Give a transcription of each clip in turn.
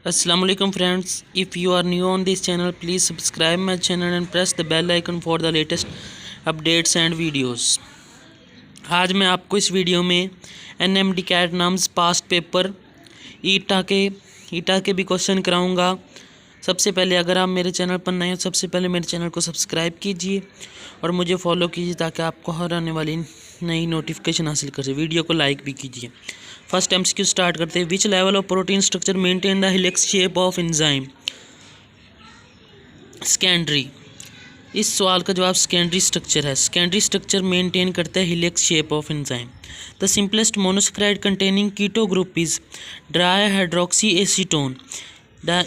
Assalamu alaikum friends. If you are new on this channel, please subscribe my channel and press the bell icon for the latest updates and videos. आज मैं आपको इस video में NMD cat नाम्स past paper ईटा के भी question कराऊंगा। सबसे पहले अगर आप मेरे चैनल पर नए हो, सबसे पहले मेरे चैनल को सब्सक्राइब कीजिए और मुझे फॉलो कीजिए ताकि आपको हर आने वाली नई नोटिफिकेशन हासिल कर सके। वीडियो को लाइक भी कीजिए। फर्स्ट MCQ स्टार्ट करते हैं। Which level of protein structure maintain the helix shape of enzyme? Secondary. इस सवाल का जवाब सेकेंडरी स्ट्रक्चर है। सेकेंडरी स्ट्रक्चर मेंटेन करता है helix shape of enzyme. The simplest monosaccharide containing keto group is dihydroxyacetone.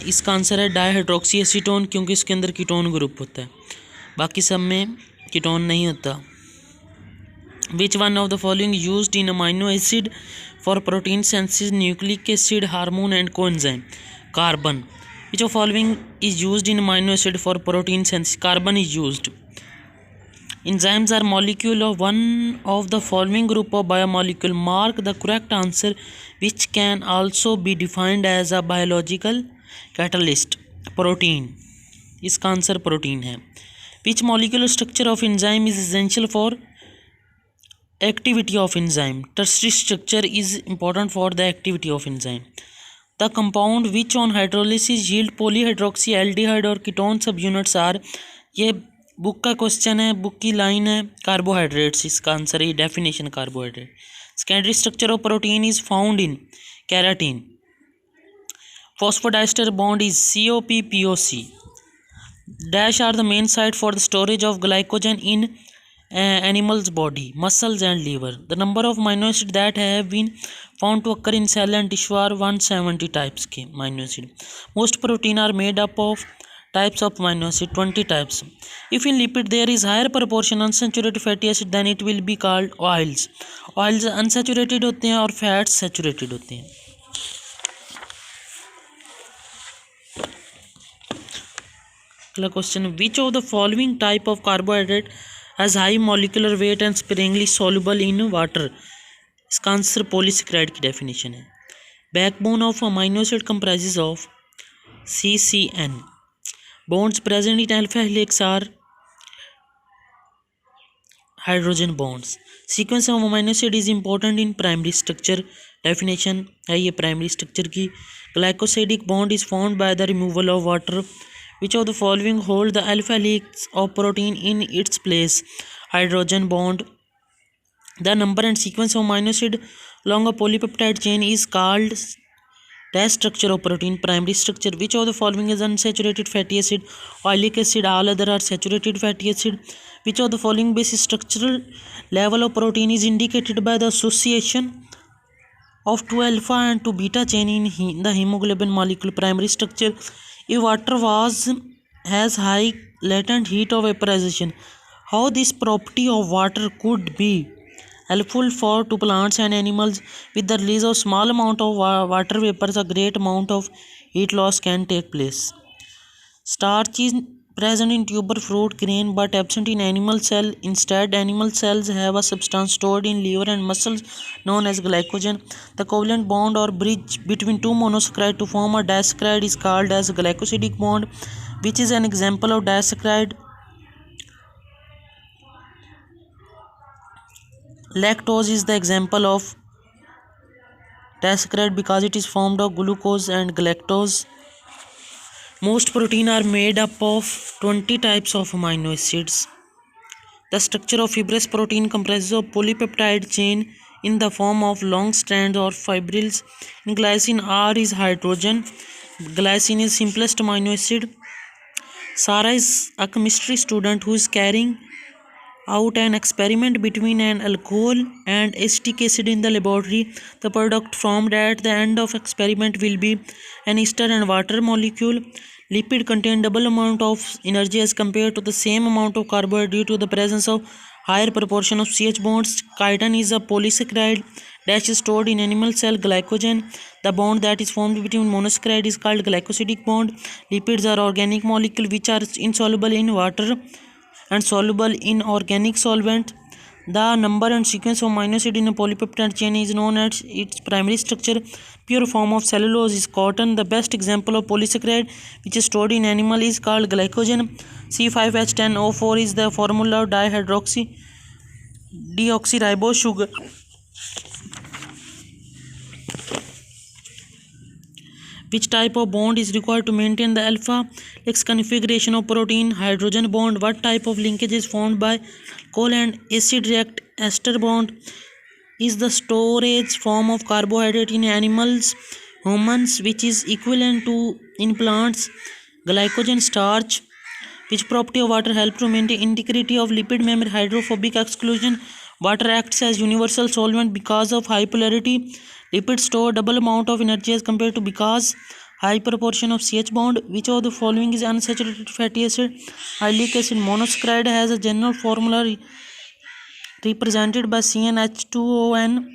इसका आंसर है dihydroxyacetone, क्योंकि इसके अंदर कीटोन ग्रुप होता है, बाकी सब में कीटोन नहीं होता। Which one of the following used in amino acid for protein synthesis? Nucleic acid, hormone and coenzyme. Carbon. Which of following is used in amino acid for protein synthesis? Carbon is used. Enzymes are molecule of one of the following group of biomolecule. Mark the correct answer, which can also be defined as a biological catalyst. Protein. इसका answer protein है। Which molecular structure of enzyme is essential for activity of enzyme? Tertiary structure is important for the activity of enzyme. The compound which on hydrolysis yield polyhydroxy aldehyde और ketone subunits are, ये book का question है, book की line है। Carbohydrates इसका answer है, definition carbohydrate. Secondary structure of protein is found in keratin. Phosphodiester bond is COP-POC. Dash are the main site for the storage of glycogen in animal's body, muscles and liver. The number of amino acids that have been found to occur in cell and tissue are 170 types के amino acid. Most protein are made up of types of amino acid, 20 types. If in lipid there is higher proportion unsaturated fatty acid, then it will be called oils. Oils unsaturated होते हैं और fats saturated होते हैं। अगला question, which of the following type of carbohydrate has high molecular weight and Sprüngli soluble in water? इसका answer polysaccharide की definition है। Backbone of amino acid comprises of CCN. bonds present in alpha helix are hydrogen bonds. Sequence of amino acid is important in primary structure. Definition है ये primary structure की। Glycosidic bond is found by the removal of water. Which of the following hold the alpha helix of protein in its place? Hydrogen bond. The number and sequence of amino acid along a polypeptide chain is called dash structure of protein. Primary structure. Which of the following is unsaturated fatty acid? Oleic acid. All other are saturated fatty acid. Which of the following basic structural level of protein is indicated by the association of 2 alpha and 2 beta chain in the hemoglobin molecule? Primary structure. If water has high latent heat of vaporization, how this property of water could be helpful to plants and animals? With the release of small amount of water vapors, a great amount of heat loss can take place. Starch is present in tuber fruit grain but absent in animal cell. Instead, animal cells have a substance stored in liver and muscles known as glycogen. The covalent bond or bridge between two monosaccharides to form a disaccharide is called as glycosidic bond. Which is an example of disaccharide? Lactose is the example of disaccharide because it is formed of glucose and galactose. Most protein are made up of 20 types of amino acids. The structure of fibrous protein comprises of polypeptide chain in the form of long strands or fibrils. In glycine, R is hydrogen. Glycine is simplest amino acid. Sarah is a chemistry student who is carrying out an experiment between an alcohol and acetic acid in the laboratory. The product formed at the end of experiment will be an ester and water molecule. Lipid contain double amount of energy as compared to the same amount of carbohydrate due to the presence of higher proportion of CH bonds. Chitin is a polysaccharide dash is stored in animal cell. Glycogen, the bond that is formed between monosaccharide, is called glycosidic bond. Lipids are organic molecule which are insoluble in water and soluble in organic solvent. The number and sequence of amino acid in a polypeptide chain is known as its primary structure. Pure form of cellulose is cotton. The best example of polysaccharide which is stored in animal is called glycogen. C5H10O4 is the formula of dihydroxy deoxyribose sugar. Which type of bond is required to maintain the alpha X configuration of protein? Hydrogen bond. What type of linkage is formed by alcohol and acid react? Ester bond. Is the storage form of carbohydrate in animals, humans, which is equivalent to in plants. Glycogen. Starch. Which property of water help to maintain integrity of lipid membrane? Hydrophobic exclusion. Water acts as universal solvent because of high polarity. Lipids store double amount of energy as compared to because high proportion of CH bond. Which of the following is unsaturated fatty acid? Ileic acid. Monosaccharide has a general formula represented by CnH2ON.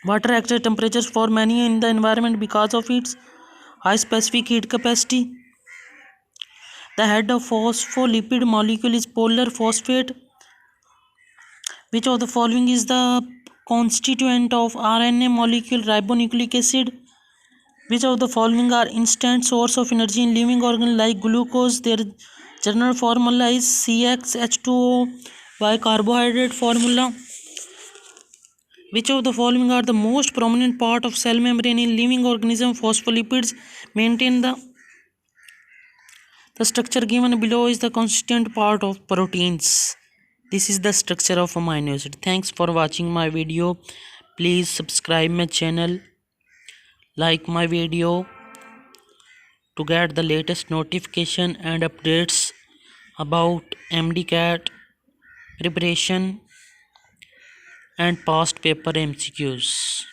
Water acts at temperatures for many in the environment because of its high specific heat capacity. The head of phospholipid molecule is polar phosphate. Which of the following is the constituent of RNA molecule? Ribonucleic acid. Which of the following are instant source of energy in living organ like glucose? Their general formula is CxH2O. By carbohydrate formula. Which of the following are the most prominent part of cell membrane in living organism? Phospholipids. Maintain the structure given below is the constituent part of proteins. This is the structure of amino acid. Thanks for watching my video. Please subscribe my channel, like my video to get the latest notification and updates about MDCAT preparation and past paper MCQs.